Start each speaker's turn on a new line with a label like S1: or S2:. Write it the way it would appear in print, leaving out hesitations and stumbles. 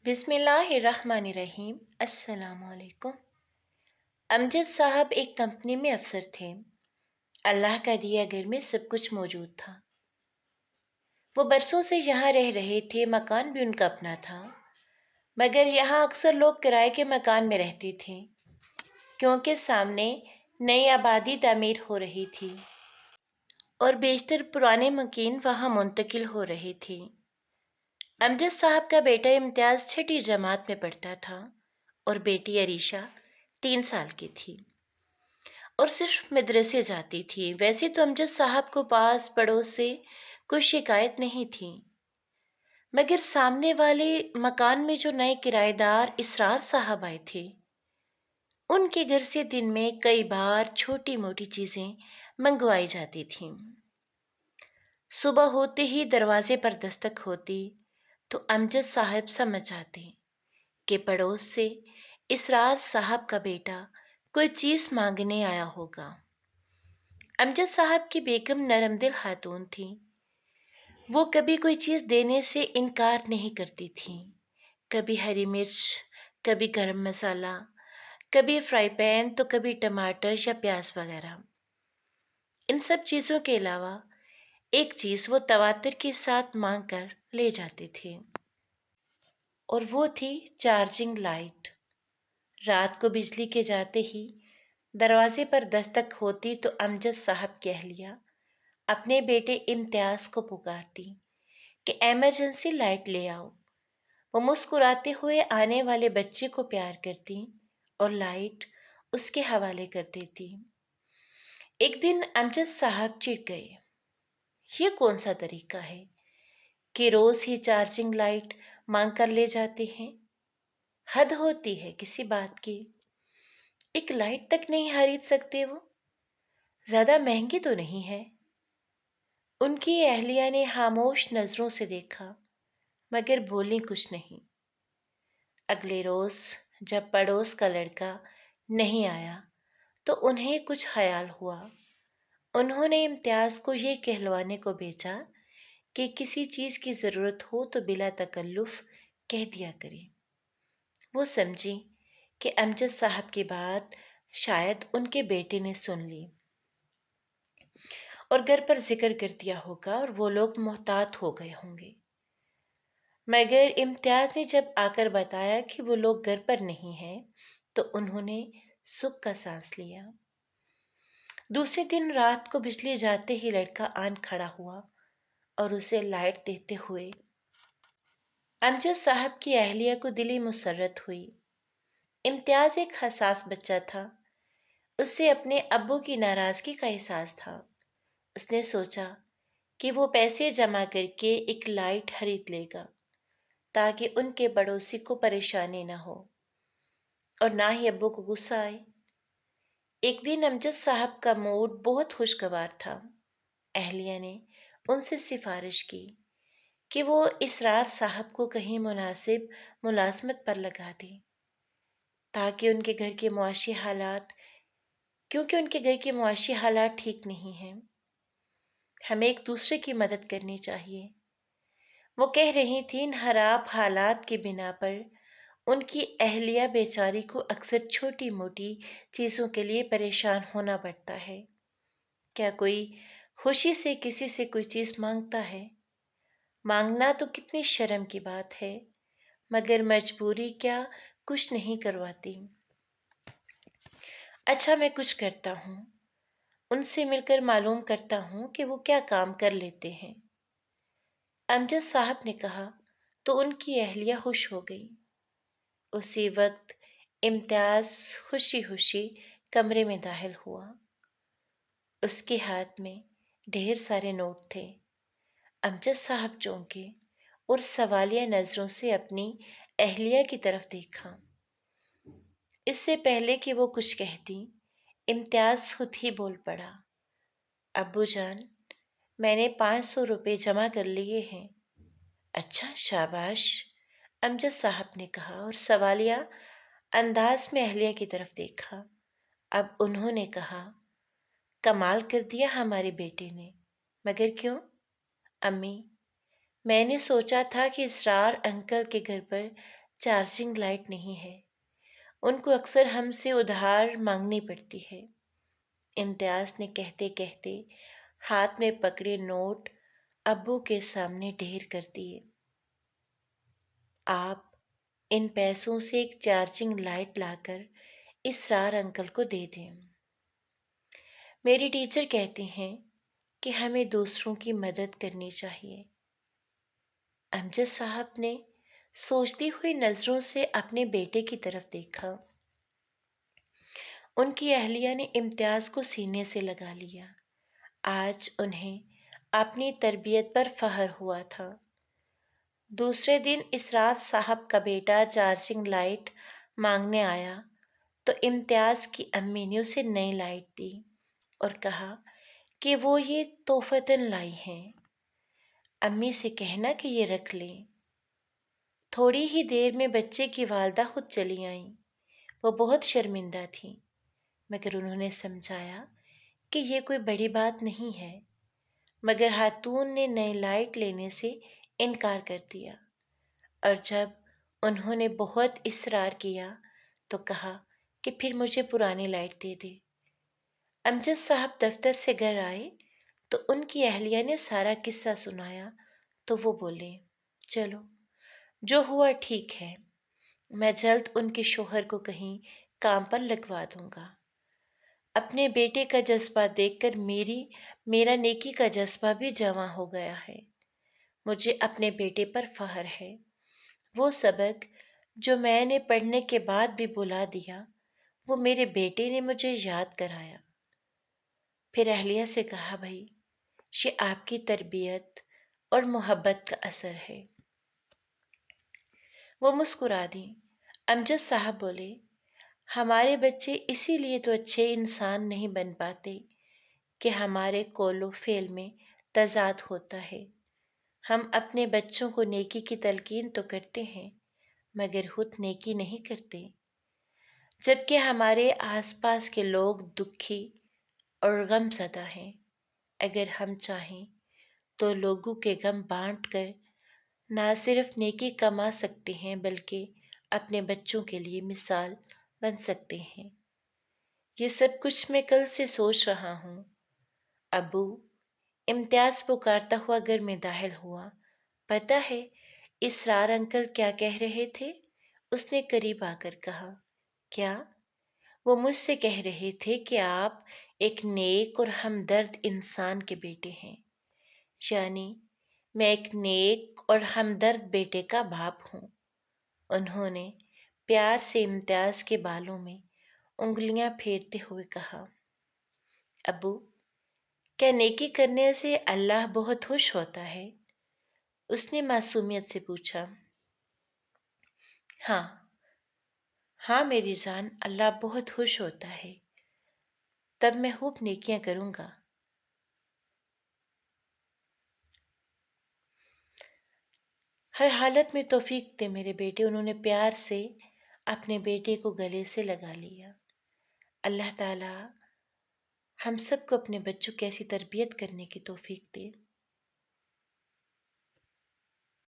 S1: بسم اللہ الرحمن الرحیم۔ السلام علیکم۔ امجد صاحب ایک کمپنی میں افسر تھے۔ اللہ کا دیا گھر میں سب کچھ موجود تھا۔ وہ برسوں سے یہاں رہ رہے تھے، مکان بھی ان کا اپنا تھا، مگر یہاں اکثر لوگ کرائے کے مکان میں رہتے تھے کیونکہ سامنے نئی آبادی تعمیر ہو رہی تھی اور بیشتر پرانے مکین وہاں منتقل ہو رہے تھے۔ امجد صاحب کا بیٹا امتیاز چھٹی جماعت میں پڑھتا تھا اور بیٹی عریشہ 3 سال کی تھی اور صرف مدرسے جاتی تھی۔ ویسے تو امجد صاحب کو پاس پڑوس سے کوئی شکایت نہیں تھی، مگر سامنے والے مکان میں جو نئے کرایہ دار اسرار صاحب آئے تھے، ان کے گھر سے دن میں کئی بار چھوٹی موٹی چیزیں منگوائی جاتی تھیں۔ صبح ہوتے ہی دروازے پر دستک ہوتی تو امجد صاحب سمجھ جاتے کہ پڑوس سے اسرار صاحب کا بیٹا کوئی چیز مانگنے آیا ہوگا۔ امجد صاحب کی بیگم نرم دل خاتون تھی۔ وہ کبھی کوئی چیز دینے سے انکار نہیں کرتی تھیں۔ کبھی ہری مرچ، کبھی گرم مسالہ، کبھی فرائی پین تو کبھی ٹماٹر یا پیاز وغیرہ۔ ان سب چیزوں کے علاوہ ایک چیز وہ تواتر کے ساتھ مانگ کر لے جاتے تھے، اور وہ تھی چارجنگ لائٹ۔ رات کو بجلی کے جاتے ہی دروازے پر دستک ہوتی تو امجد صاحب کی اہلیہ اپنے بیٹے امتیاز کو پکارتی کہ ایمرجنسی لائٹ لے آؤ۔ وہ مسکراتے ہوئے آنے والے بچے کو پیار کرتی اور لائٹ اس کے حوالے کر دیتی۔ ایک دن امجد صاحب چڑ گئے۔ یہ کون سا طریقہ ہے کہ روز ہی چارجنگ لائٹ مانگ کر لے جاتے ہیں؟ حد ہوتی ہے کسی بات کی۔ ایک لائٹ تک نہیں خرید سکتے وہ؟ زیادہ مہنگی تو نہیں ہے؟ ان کی اہلیہ نے خاموش نظروں سے دیکھا مگر بولی کچھ نہیں۔ اگلے روز جب پڑوس کا لڑکا نہیں آیا تو انہیں کچھ خیال ہوا۔ انہوں نے امتیاز کو یہ کہلوانے کو بھیجا کہ کسی چیز کی ضرورت ہو تو بلا تکلف کہہ دیا کرے۔ وہ سمجھی کہ امجد صاحب کی بات شاید ان کے بیٹے نے سن لی اور گھر پر ذکر کر دیا ہوگا اور وہ لوگ محتاط ہو گئے ہوں گے۔ مگر امتیاز نے جب آ کر بتایا کہ وہ لوگ گھر پر نہیں ہیں تو انہوں نے سکھ کا سانس لیا۔ دوسرے دن رات کو بجلی جاتے ہی لڑکا آن کھڑا ہوا اور اسے لائٹ دیتے ہوئے امجد صاحب کی اہلیہ کو دلی مسرت ہوئی۔ امتیاز ایک حساس بچہ تھا۔ اسے اپنے ابو کی ناراضگی کا احساس تھا۔ اس نے سوچا کہ وہ پیسے جمع کر کے ایک لائٹ خرید لے گا تاکہ ان کے پڑوسی کو پریشانی نہ ہو اور نہ ہی ابو کو غصہ آئے۔ ایک دن امجد صاحب کا موڈ بہت خوشگوار تھا۔ اہلیہ نے ان سے سفارش کی کہ وہ اسرار صاحب کو کہیں مناسب ملازمت پر لگا دیں تاکہ ان کے گھر کے معاشی حالات کیونکہ ان کے گھر کے معاشی حالات ٹھیک نہیں ہیں۔ ہمیں ایک دوسرے کی مدد کرنی چاہیے۔ وہ کہہ رہی تھیں ان خراب حالات کی بنا پر ان کی اہلیہ بیچاری کو اکثر چھوٹی موٹی چیزوں کے لیے پریشان ہونا پڑتا ہے۔ کیا کوئی خوشی سے کسی سے کوئی چیز مانگتا ہے؟ مانگنا تو کتنی شرم کی بات ہے، مگر مجبوری کیا کچھ نہیں کرواتی۔ اچھا میں کچھ کرتا ہوں، ان سے مل کر معلوم کرتا ہوں کہ وہ کیا کام کر لیتے ہیں۔ امجد صاحب نے کہا تو ان کی اہلیہ خوش ہو گئی۔ اسی وقت امتیاز خوشی خوشی کمرے میں داخل ہوا۔ اس کے ہاتھ میں ڈھیر سارے نوٹ تھے۔ امجد صاحب چونکے اور سوالیہ نظروں سے اپنی اہلیہ کی طرف دیکھا۔ اس سے پہلے کہ وہ کچھ کہتی، امتیاز خود ہی بول پڑا، ابو جان، میں نے 500 روپے جمع کر لیے ہیں۔ اچھا، شاباش، امجد صاحب نے کہا اور سوالیہ انداز میں اہلیہ کی طرف دیکھا۔ اب انہوں نے کہا، کمال کر دیا ہمارے بیٹے نے، مگر کیوں؟ امی، میں نے سوچا تھا کہ اسرار انکل کے گھر پر چارجنگ لائٹ نہیں ہے۔ ان کو اکثر ہم سے ادھار مانگنی پڑتی ہے۔ امتیاز نے کہتے کہتے ہاتھ میں پکڑے نوٹ ابو کے سامنے ڈھیر کر دیے۔ آپ ان پیسوں سے ایک چارجنگ لائٹ لا کر اسرار انکل کو دے دیں۔ میری ٹیچر کہتے ہیں کہ ہمیں دوسروں کی مدد کرنی چاہیے۔ امجد صاحب نے سوچتی ہوئی نظروں سے اپنے بیٹے کی طرف دیکھا۔ ان کی اہلیہ نے امتیاز کو سینے سے لگا لیا۔ آج انہیں اپنی تربیت پر فخر ہوا تھا۔ دوسرے دن اسرار صاحب کا بیٹا چارجنگ لائٹ مانگنے آیا تو امتیاز کی امی نے اسے نئی لائٹ دی اور کہا کہ وہ یہ تحفتاً لائی ہیں، امی سے کہنا کہ یہ رکھ لیں۔ تھوڑی ہی دیر میں بچے کی والدہ خود چلی آئیں۔ وہ بہت شرمندہ تھیں، مگر انہوں نے سمجھایا کہ یہ کوئی بڑی بات نہیں ہے، مگر خاتون نے نئی لائٹ لینے سے انکار کر دیا، اور جب انہوں نے بہت اصرار کیا تو کہا کہ پھر مجھے پرانی لائٹ دے دے۔ امجد صاحب دفتر سے گھر آئے تو ان کی اہلیہ نے سارا قصہ سنایا تو وہ بولے، چلو جو ہوا ٹھیک ہے، میں جلد ان کے شوہر کو کہیں کام پر لگوا دوں گا۔ اپنے بیٹے کا جذبہ دیکھ کر میرا نیکی کا جذبہ بھی جمع ہو گیا ہے۔ مجھے اپنے بیٹے پر فخر ہے۔ وہ سبق جو میں نے پڑھنے کے بعد بھی بھلا دیا، وہ میرے بیٹے نے مجھے یاد کرایا۔ پھر اہلیہ سے کہا، بھائی یہ آپ کی تربیت اور محبت کا اثر ہے۔ وہ مسکرا دیں۔ امجد صاحب بولے، ہمارے بچے اسی لیے تو اچھے انسان نہیں بن پاتے کہ ہمارے قول و فعل میں تضاد ہوتا ہے۔ ہم اپنے بچوں کو نیکی کی تلقین تو کرتے ہیں مگر خود نیکی نہیں کرتے، جبکہ ہمارے آس پاس کے لوگ دکھی اور غم زدہ ہیں۔ اگر ہم چاہیں تو لوگوں کے غم بانٹ کر نہ صرف نیکی کما سکتے ہیں بلکہ اپنے بچوں کے لیے مثال بن سکتے ہیں۔ یہ سب کچھ میں کل سے سوچ رہا ہوں۔ ابو، امتیاز پکارتا ہوا گھر میں داخل ہوا۔ پتہ ہے اسرار انکل کیا کہہ رہے تھے؟ اس نے قریب آ کر کہا۔ کیا؟ وہ مجھ سے کہہ رہے تھے کہ آپ ایک نیک اور ہمدرد انسان کے بیٹے ہیں، یعنی میں ایک نیک اور ہمدرد بیٹے کا باپ ہوں۔ انہوں نے پیار سے امتیاز کے بالوں میں انگلیاں پھیرتے ہوئے کہا، ابو، کیا نیکی کرنے سے اللہ بہت خوش ہوتا ہے؟ اس نے معصومیت سے پوچھا۔ ہاں ہاں میری جان، اللہ بہت خوش ہوتا ہے۔ تب میں خوب نیکیاں کروں گا۔ ہر حالت میں توفیق دے میرے بیٹے۔ انہوں نے پیار سے اپنے بیٹے کو گلے سے لگا لیا۔ اللہ تعالیٰ ہم سب کو اپنے بچوں کی ایسی تربیت کرنے کی توفیق دے۔